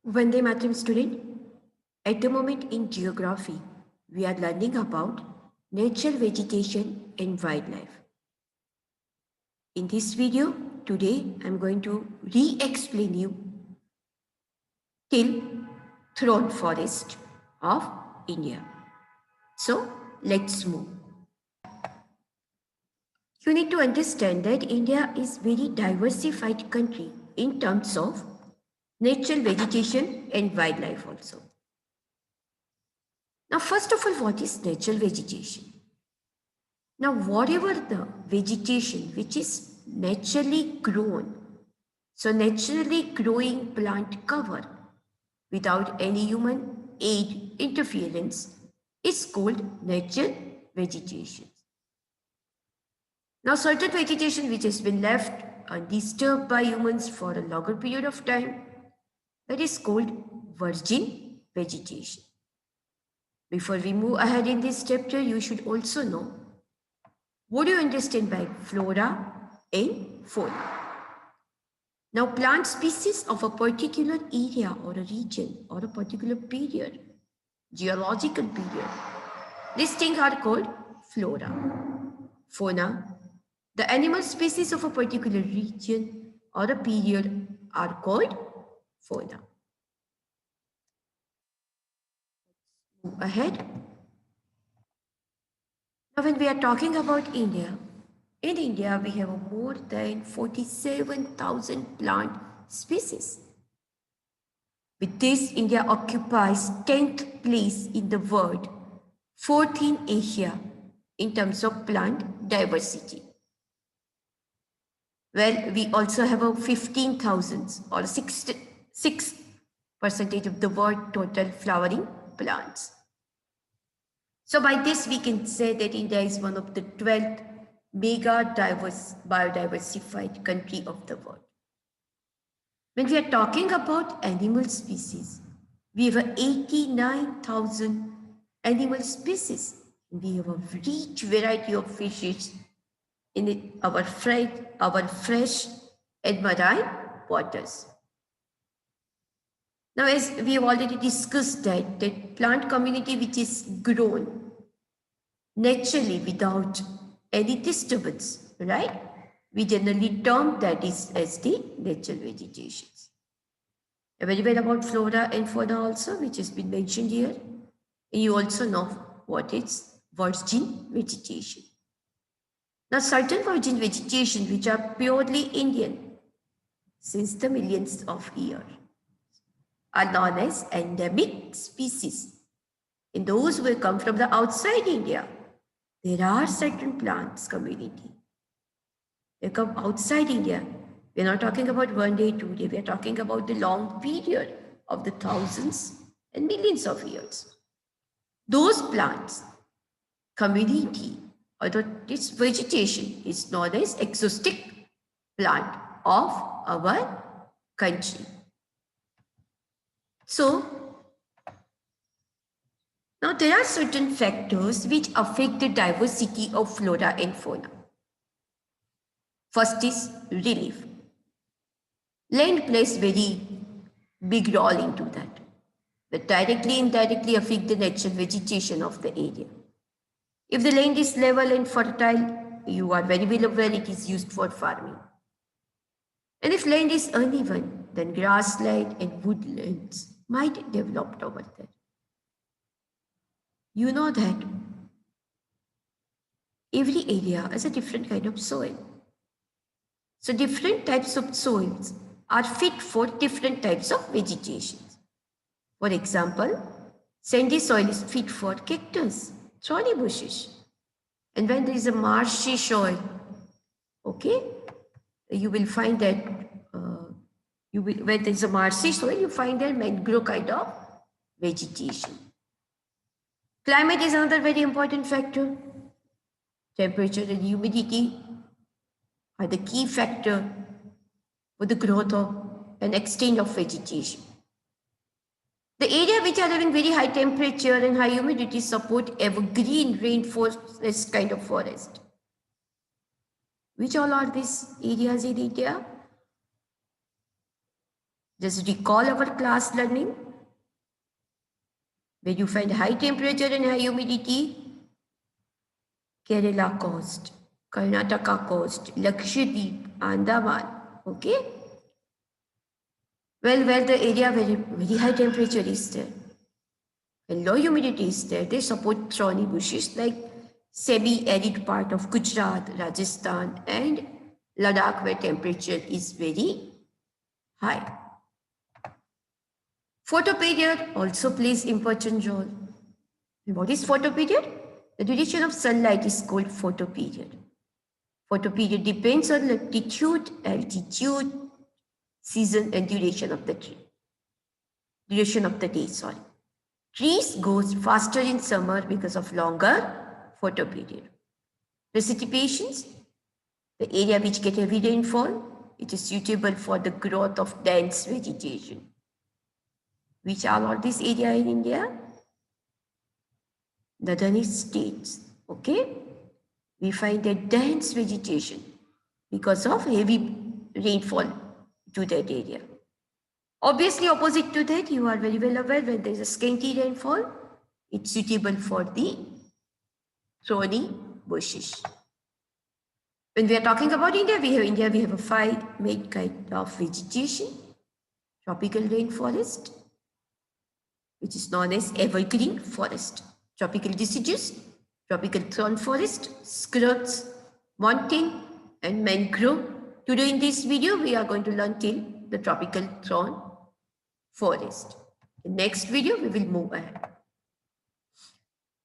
Vande Mataram student, at the moment in geography, we are learning about nature, vegetation and wildlife. In this video, today I'm going to re-explain you till Throne Forest of India. So let's move. You need to understand that India is very diversified country in terms of nature, vegetation and wildlife also. Now, first of all, what is natural vegetation? Now, whatever the vegetation which is naturally grown, so naturally growing plant cover without any human aid interference is called natural vegetation. Now, certain vegetation which has been left undisturbed by humans for a longer period of time, that is called virgin vegetation. Before we move ahead in this chapter, you should also know what do you understand by flora and fauna. Now, plant species of a particular area or a region or a particular period, geological period, these things are called flora. Fauna, the animal species of a particular region or a period are called fauna. Move ahead. Now, when we are talking about India, in India we have more than 47,000 plant species. With this, India occupies 10th place in the world, 4th in Asia in terms of plant diversity. Well, we also have a 15,000 or 6% of the world total flowering plants. So by this, we can say that India is one of the 12th mega diverse biodiversified country of the world. When we are talking about animal species, we have 89,000 animal species. We have a rich variety of fishes in our fresh and marine waters. Now, as we have already discussed that plant community which is grown naturally without any disturbance, right? We generally term that as the natural vegetation. Very well about flora and fauna also, which has been mentioned here. And you also know what is virgin vegetation. Now, certain virgin vegetation which are purely Indian since the millions of years are known as endemic species. In those who come from the outside India, there are certain plants community. They come outside India. We're not talking about 1 day, 2 day. We're talking about the long period of the thousands and millions of years. Those plants community or this vegetation is known as exotic plant of our country. So, now there are certain factors which affect the diversity of flora and fauna. First is relief. Land plays very big role into that. That directly, indirectly affect the natural vegetation of the area. If the land is level and fertile, you are very well aware it is used for farming. And if land is uneven, then grassland and woodlands might develop over there. You know that every area has a different kind of soil. So different types of soils are fit for different types of vegetation. For example, sandy soil is fit for cactus, thorny bushes. And when there is a marshy soil, okay, you will find that when there is a marshy soil, you find there mangrove kind of vegetation. Climate is another very important factor. Temperature and humidity are the key factor for the growth of and extent of vegetation. The area which are having very high temperature and high humidity support evergreen rainforest kind of forest. Which all are these areas in India? Just recall our class learning. Where you find high temperature and high humidity, Kerala coast, Karnataka coast, Lakshadweep, Andaman. Okay? Well, where the area where very high temperature is there and low humidity is there, they support thorny bushes like semi-arid part of Gujarat, Rajasthan, and Ladakh, where temperature is very high. Photoperiod also plays important role. And what is photoperiod? The duration of sunlight is called photoperiod. Photoperiod depends on latitude, altitude, season, and duration of the tree. Duration of the day, sorry. Trees goes faster in summer because of longer photoperiod. Precipitations, the area which get heavy rainfall, it is suitable for the growth of dense vegetation. Which are all these areas in India? Northern states, okay? We find a dense vegetation because of heavy rainfall to that area. Obviously, opposite to that, you are very well aware when there is a scanty rainfall, it's suitable for the thorny bushes. When we are talking about India, we have a 5 main kind of vegetation. Tropical rainforest, which is known as evergreen forest. Tropical deciduous, tropical thorn forest, scrubs, mountain, and mangrove. Today in this video, we are going to learn till the tropical thorn forest. In next video, we will move ahead.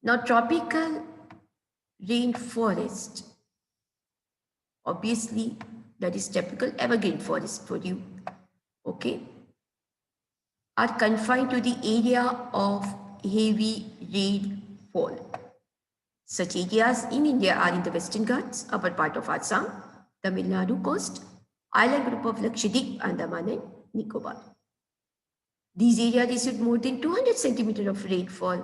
Now, tropical rainforest, obviously, that is typical evergreen forest for you, okay, are confined to the area of heavy rainfall. Such areas in India are in the Western Ghats, upper part of Assam, Tamil Nadu coast, island group of Lakshadweep, Andaman and Nicobar. These areas receive more than 200 centimeters of rainfall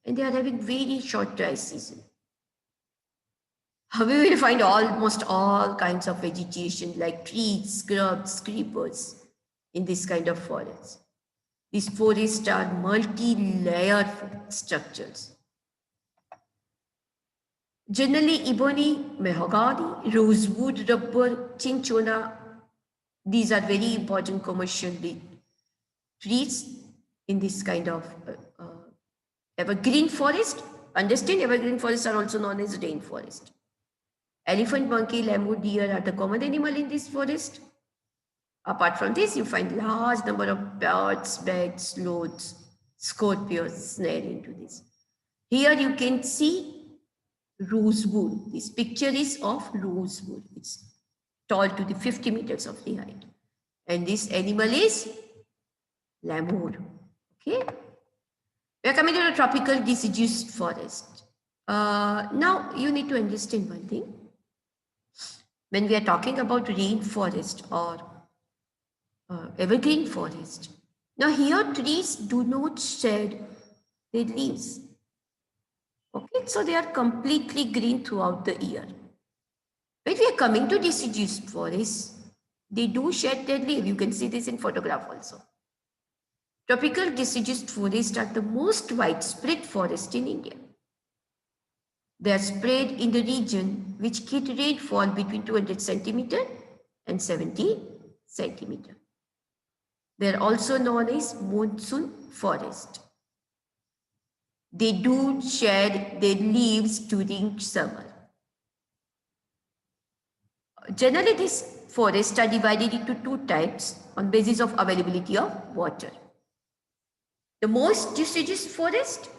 and they are having very short dry season. We will find almost all kinds of vegetation like trees, scrubs, creepers in this kind of forests. These forests are multi-layered structures. Generally, ebony, mahogany, rosewood, rubber, cinchona, these are very important commercial trees in this kind of evergreen forest. Understand, evergreen forests are also known as rainforest. Elephant, monkey, lemur, deer are the common animal in this forest. Apart from this, you find large number of birds, bats, sloths, scorpions snare into this. Here you can see rosewood. This picture is of rosewood. It's tall to the 50 meters of the height. And this animal is lemur. Okay. We are coming to the tropical deciduous forest. Now you need to understand one thing. When we are talking about rainforest or evergreen forest, now here trees do not shed their leaves. Okay, so they are completely green throughout the year. When we are coming to deciduous forests, they do shed their leaves. You can see this in photograph also. Tropical deciduous forests are the most widespread forest in India. They are spread in the region which get rainfall between 200 centimeter and 70 centimeter. They are also known as monsoon forest. They do shed their leaves during summer. Generally, these forests are divided into 2 types on basis of availability of water. The most deciduous forest,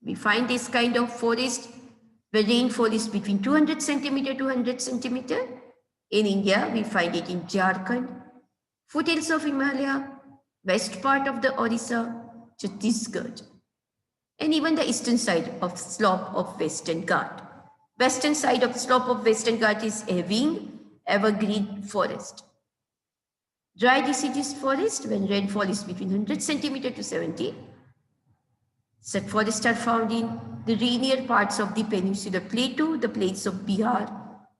we find this kind of forest where rainfall is between 200 centimeter to 100 centimeter. In India, we find it in Jharkhand, foothills of Himalaya, west part of the Orissa, Chhattisgarh, and even the eastern side of slope of Western Ghat. Western side of slope of Western Ghat is having evergreen forest. Dry deciduous forest, when rainfall is between 100 centimeter to 70. Such forests are found in the rainier parts of the peninsular plateau, the plains of Bihar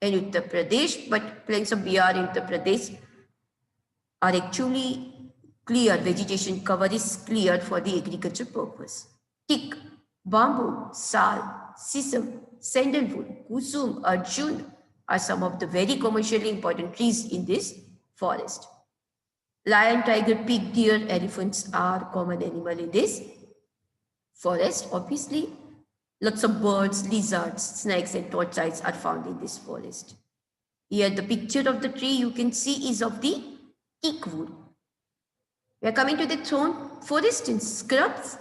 and Uttar Pradesh, but plains of Bihar and Uttar Pradesh are actually clear, vegetation cover is cleared for the agriculture purpose. Teak, bamboo, sal, sisam, sandalwood, kusum, arjun are some of the very commercially important trees in this forest. Lion, tiger, pig, deer, elephants are common animal in this forest. Obviously, lots of birds, lizards, snakes and tortoises are found in this forest. Here the picture of the tree you can see is of the teak wood. We are coming to the thorn forest and scrubs.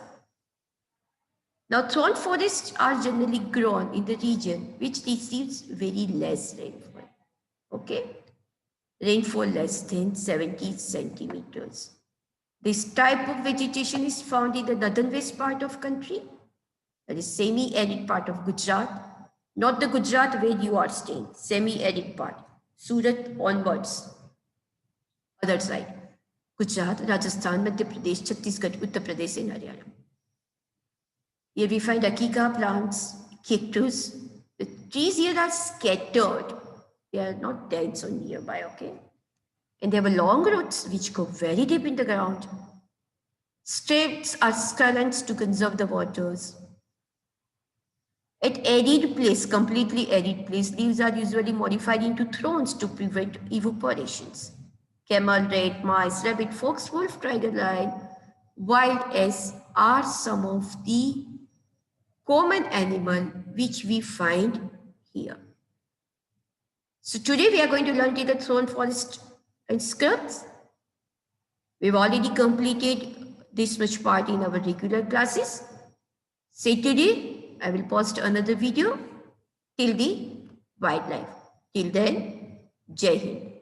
Now thorn forests are generally grown in the region which receives very less rainfall. Okay? Rainfall less than 70 centimeters. This type of vegetation is found in the northern west part of country, that is semi-arid part of Gujarat, not the Gujarat where you are staying, semi-arid part, Surat onwards, other side, Gujarat, Rajasthan, Madhya Pradesh, Chhattisgarh, Uttar Pradesh and Haryana. Here we find acacia plants, cactus. The trees here are scattered. They are not dense or nearby, okay? And they have long roots which go very deep in the ground. Stems are scallops to conserve the waters. At arid place, completely arid place, leaves are usually modified into thorns to prevent evaporations. Camel, rat, mice, rabbit, fox, wolf, tiger, lion, wild ass are some of the common animals which we find here. So today we are going to learn the thorn forest and scrubs. We've already completed this much part in our regular classes. Saturday, I will post another video till the wildlife. Till then, Jai Hind.